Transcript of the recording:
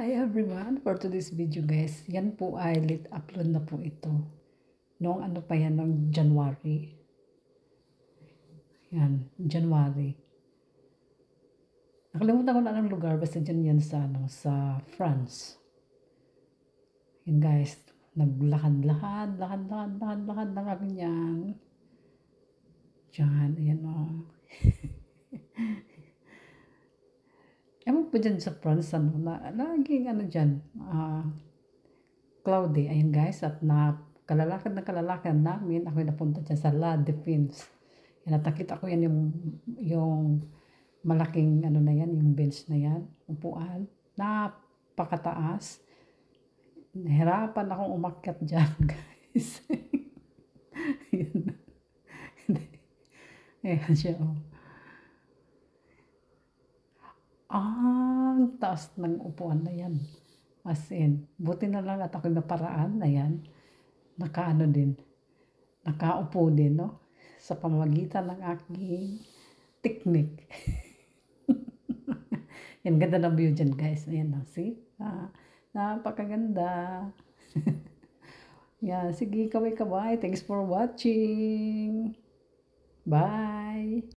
Hi everyone! For today's video guys, yan po ay late upload na po ito. Noong ano pa yan, noong January. Yan, January. Nakalimutan ko na ng lugar, basta dyan yan sa, sa France. Yan guys, naglakad na kami yan. Diyan, ayan o. Ewan po dyan sa France, laging ano dyan, cloudy. Ayun guys, at kalalakad namin, ako napunta dyan sa La Défense. Yan, at nakita ko yan yung malaking ano na yan, yung bench na yan, upuan. Napakataas. Nahirapan akong umakyat dyan guys. Ayan siya oh. Ang taas ng upuan na yan. As in, buti na lang at ako naparaan na yan. Nakaupo din, no? Sa pamamagitan ng aking technique. Yan, ganda ng view dyan, guys. Ayan na, see? Napakaganda. Yan, sige, kaway-kaway. Thanks for watching. Bye!